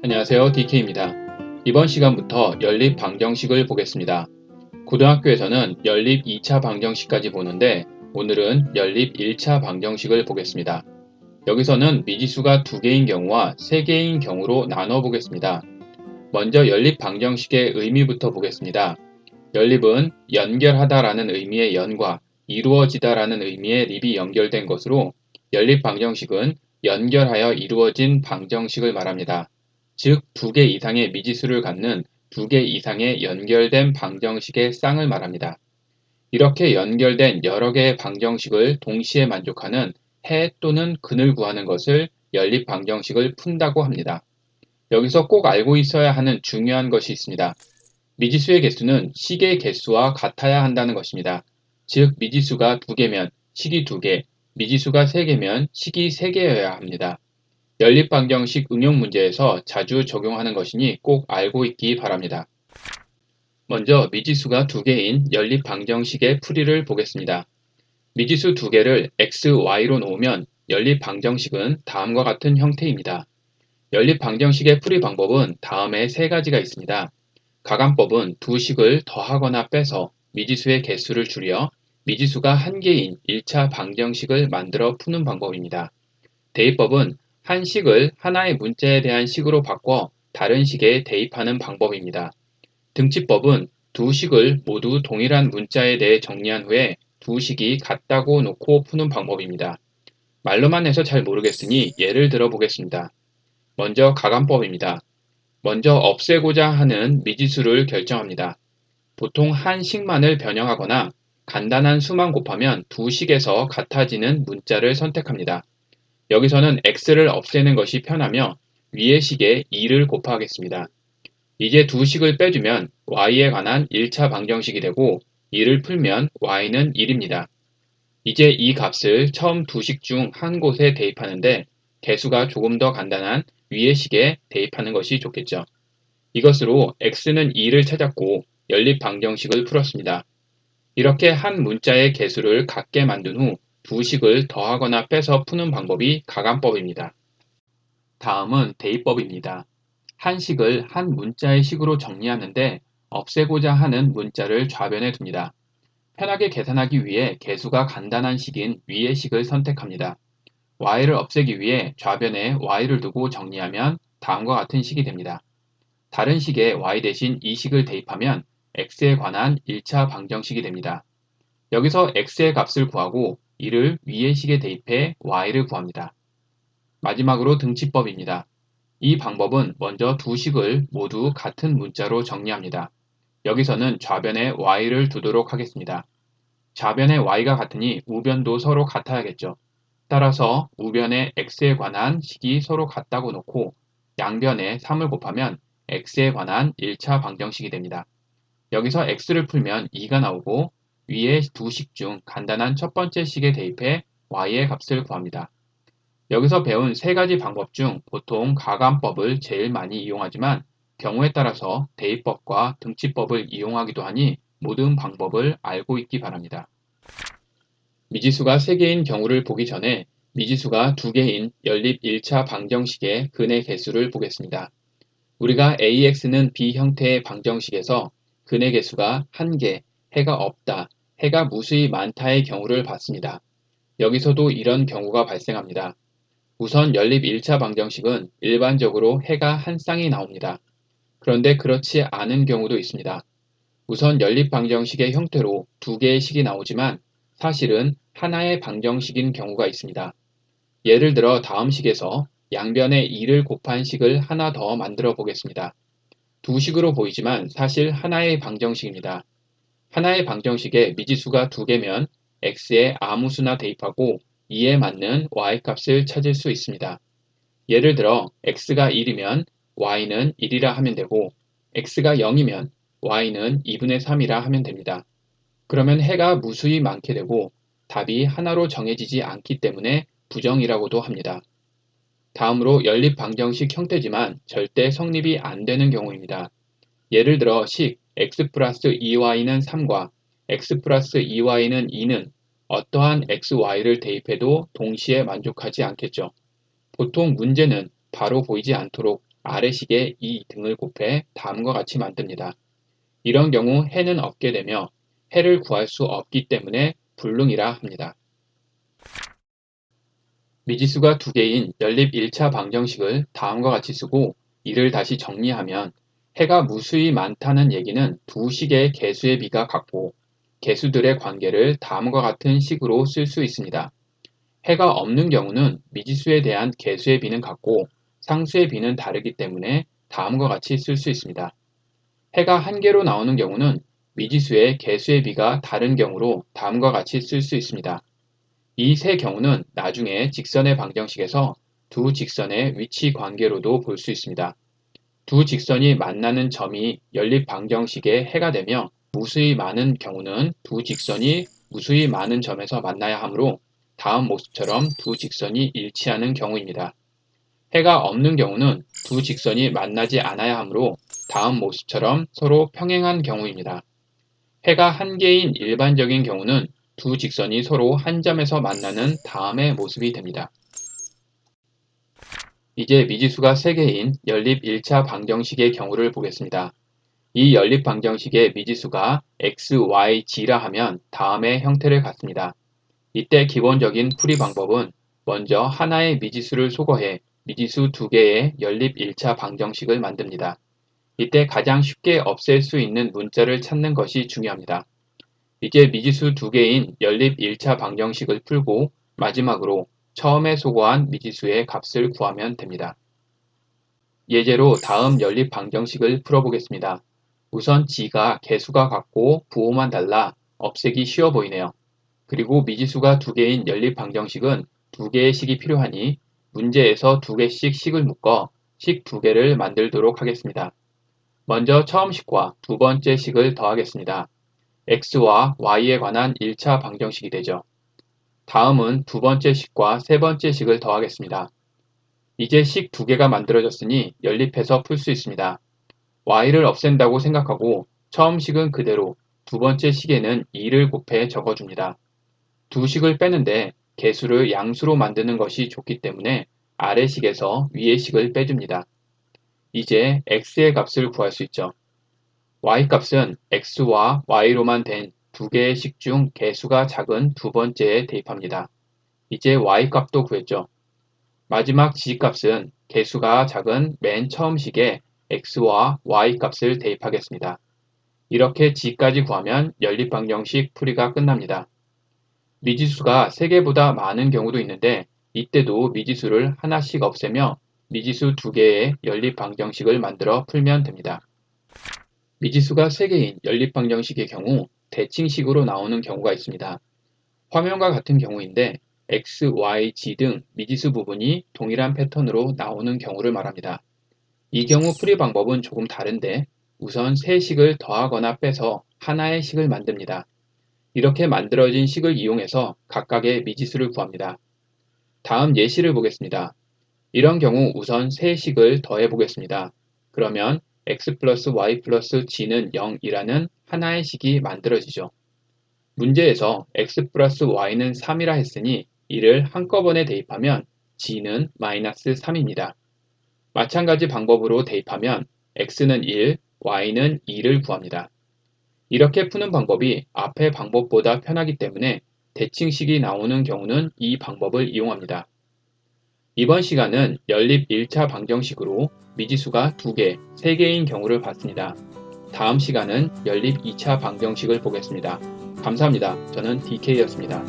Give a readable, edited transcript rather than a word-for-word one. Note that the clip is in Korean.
안녕하세요. DK입니다. 이번 시간부터 연립 방정식을 보겠습니다. 고등학교에서는 연립 2차 방정식까지 보는데 오늘은 연립 1차 방정식을 보겠습니다. 여기서는 미지수가 2개인 경우와 3개인 경우로 나눠 보겠습니다. 먼저 연립 방정식의 의미부터 보겠습니다. 연립은 연결하다라는 의미의 연과 이루어지다라는 의미의 립이 연결된 것으로 연립 방정식은 연결하여 이루어진 방정식을 말합니다. 즉, 2개 이상의 미지수를 갖는 2개 이상의 연결된 방정식의 쌍을 말합니다. 이렇게 연결된 여러 개의 방정식을 동시에 만족하는 해 또는 근을 구하는 것을 연립 방정식을 푼다고 합니다. 여기서 꼭 알고 있어야 하는 중요한 것이 있습니다. 미지수의 개수는 식의 개수와 같아야 한다는 것입니다. 즉, 미지수가 2개면 식이 2개, 미지수가 3개면 식이 3개여야 합니다. 연립방정식 응용 문제에서 자주 적용하는 것이니 꼭 알고 있기 바랍니다. 먼저 미지수가 2개인 연립방정식의 풀이를 보겠습니다. 미지수 2개를 x, y로 놓으면 연립방정식은 다음과 같은 형태입니다. 연립방정식의 풀이 방법은 다음에 3가지가 있습니다. 가감법은 두 식을 더하거나 빼서 미지수의 개수를 줄여 미지수가 1개인 1차 방정식을 만들어 푸는 방법입니다. 대입법은 한 식을 하나의 문자에 대한 식으로 바꿔 다른 식에 대입하는 방법입니다. 등치법은 두 식을 모두 동일한 문자에 대해 정리한 후에 두 식이 같다고 놓고 푸는 방법입니다. 말로만 해서 잘 모르겠으니 예를 들어 보겠습니다. 먼저 가감법입니다. 먼저 없애고자 하는 미지수를 결정합니다. 보통 한 식만을 변형하거나 간단한 수만 곱하면 두 식에서 같아지는 문자를 선택합니다. 여기서는 x를 없애는 것이 편하며 위의 식에 2를 곱하겠습니다. 이제 두 식을 빼주면 y에 관한 1차 방정식이 되고 2를 풀면 y는 1입니다. 이제 이 값을 처음 두 식 중 한 곳에 대입하는데 개수가 조금 더 간단한 위의 식에 대입하는 것이 좋겠죠. 이것으로 x는 2를 찾았고 연립 방정식을 풀었습니다. 이렇게 한 문자의 개수를 같게 만든 후 두 식을 더하거나 빼서 푸는 방법이 가감법입니다. 다음은 대입법입니다. 한 식을 한 문자의 식으로 정리하는데 없애고자 하는 문자를 좌변에 둡니다. 편하게 계산하기 위해 개수가 간단한 식인 위의 식을 선택합니다. y를 없애기 위해 좌변에 y를 두고 정리하면 다음과 같은 식이 됩니다. 다른 식에 y 대신 이 식을 대입하면 x에 관한 1차 방정식이 됩니다. 여기서 x의 값을 구하고 이를 위의 식에 대입해 y를 구합니다. 마지막으로 등치법입니다. 이 방법은 먼저 두 식을 모두 같은 문자로 정리합니다. 여기서는 좌변에 y를 두도록 하겠습니다. 좌변에 y가 같으니 우변도 서로 같아야겠죠. 따라서 우변에 x에 관한 식이 서로 같다고 놓고 양변에 3을 곱하면 x에 관한 1차 방정식이 됩니다. 여기서 x를 풀면 2가 나오고 위의 두 식 중 간단한 첫 번째 식에 대입해 y의 값을 구합니다. 여기서 배운 3가지 방법 중 보통 가감법을 제일 많이 이용하지만 경우에 따라서 대입법과 등치법을 이용하기도 하니 모든 방법을 알고 있기 바랍니다. 미지수가 3개인 경우를 보기 전에 미지수가 2개인 연립 1차 방정식의 근의 개수를 보겠습니다. 우리가 AX는 B 형태의 방정식에서 근의 개수가 1개, 해가 없다, 해가 무수히 많다의 경우를 봤습니다. 여기서도 이런 경우가 발생합니다. 우선 연립 1차 방정식은 일반적으로 해가 한 쌍이 나옵니다. 그런데 그렇지 않은 경우도 있습니다. 우선 연립 방정식의 형태로 2개의 식이 나오지만 사실은 하나의 방정식인 경우가 있습니다. 예를 들어 다음 식에서 양변에 2를 곱한 식을 하나 더 만들어 보겠습니다. 두 식으로 보이지만 사실 하나의 방정식입니다. 하나의 방정식에 미지수가 2개면 x에 아무 수나 대입하고 2에 맞는 y값을 찾을 수 있습니다. 예를 들어 x가 1이면 y는 1이라 하면 되고 x가 0이면 y는 2분의 3이라 하면 됩니다. 그러면 해가 무수히 많게 되고 답이 하나로 정해지지 않기 때문에 부정이라고도 합니다. 다음으로 연립 방정식 형태지만 절대 성립이 안 되는 경우입니다. 예를 들어 식 x 플러스 2y는 3과 x 플러스 2y는 2는 어떠한 xy를 대입해도 동시에 만족하지 않겠죠. 보통 문제는 바로 보이지 않도록 아래식에 2 등을 곱해 다음과 같이 만듭니다. 이런 경우 해는 없게 되며 해를 구할 수 없기 때문에 불능이라 합니다. 미지수가 두 개인 연립 1차 방정식을 다음과 같이 쓰고 이를 다시 정리하면 해가 무수히 많다는 얘기는 두 식의 개수의 비가 같고 개수들의 관계를 다음과 같은 식으로 쓸 수 있습니다. 해가 없는 경우는 미지수에 대한 개수의 비는 같고 상수의 비는 다르기 때문에 다음과 같이 쓸 수 있습니다. 해가 한 개로 나오는 경우는 미지수의 개수의 비가 다른 경우로 다음과 같이 쓸 수 있습니다. 이 세 경우는 나중에 직선의 방정식에서 두 직선의 위치 관계로도 볼 수 있습니다. 두 직선이 만나는 점이 연립 방정식의 해가 되며 무수히 많은 경우는 두 직선이 무수히 많은 점에서 만나야 하므로 다음 모습처럼 두 직선이 일치하는 경우입니다. 해가 없는 경우는 두 직선이 만나지 않아야 하므로 다음 모습처럼 서로 평행한 경우입니다. 해가 한 개인 일반적인 경우는 두 직선이 서로 한 점에서 만나는 다음의 모습이 됩니다. 이제 미지수가 3개인 연립 1차 방정식의 경우를 보겠습니다. 이 연립 방정식의 미지수가 x, y, g라 하면 다음의 형태를 갖습니다. 이때 기본적인 풀이 방법은 먼저 하나의 미지수를 소거해 미지수 2개의 연립 1차 방정식을 만듭니다. 이때 가장 쉽게 없앨 수 있는 문자를 찾는 것이 중요합니다. 이제 미지수 2개인 연립 1차 방정식을 풀고 마지막으로 처음에 소거한 미지수의 값을 구하면 됩니다. 예제로 다음 연립 방정식을 풀어보겠습니다. 우선 g가 개수가 같고 부호만 달라 없애기 쉬워 보이네요. 그리고 미지수가 2개인 연립 방정식은 2개의 식이 필요하니 문제에서 2개씩 식을 묶어 식 2개를 만들도록 하겠습니다. 먼저 처음 식과 두 번째 식을 더하겠습니다. x와 y에 관한 1차 방정식이 되죠. 다음은 두 번째 식과 세 번째 식을 더하겠습니다. 이제 식 2개가 만들어졌으니 연립해서 풀 수 있습니다. y를 없앤다고 생각하고 처음 식은 그대로 두 번째 식에는 2를 곱해 적어줍니다. 두 식을 빼는데 개수를 양수로 만드는 것이 좋기 때문에 아래 식에서 위의 식을 빼줍니다. 이제 x의 값을 구할 수 있죠. y값은 x와 y로만 된 두 개의 식 중 개수가 작은 두 번째에 대입합니다. 이제 y값도 구했죠. 마지막 g값은 개수가 작은 맨 처음 식에 x와 y값을 대입하겠습니다. 이렇게 g까지 구하면 연립방정식 풀이가 끝납니다. 미지수가 3개보다 많은 경우도 있는데 이때도 미지수를 하나씩 없애며 미지수 2개의 연립방정식을 만들어 풀면 됩니다. 미지수가 3개인 연립방정식의 경우 대칭식으로 나오는 경우가 있습니다. 화면과 같은 경우인데 x, y, g 등 미지수 부분이 동일한 패턴으로 나오는 경우를 말합니다. 이 경우 풀이 방법은 조금 다른데 우선 세 식을 더하거나 빼서 하나의 식을 만듭니다. 이렇게 만들어진 식을 이용해서 각각의 미지수를 구합니다. 다음 예시를 보겠습니다. 이런 경우 우선 세 식을 더해 보겠습니다. 그러면 x 플러스 y 플러스 g는 0이라는 하나의 식이 만들어지죠. 문제에서 x 플러스 y는 3이라 했으니 이를 한꺼번에 대입하면 g는 마이너스 3입니다. 마찬가지 방법으로 대입하면 x는 1, y는 2를 구합니다. 이렇게 푸는 방법이 앞의 방법보다 편하기 때문에 대칭식이 나오는 경우는 이 방법을 이용합니다. 이번 시간은 연립 1차 방정식으로 미지수가 2개, 3개인 경우를 봤습니다. 다음 시간은 연립 2차 방정식을 보겠습니다. 감사합니다. 저는 DK였습니다.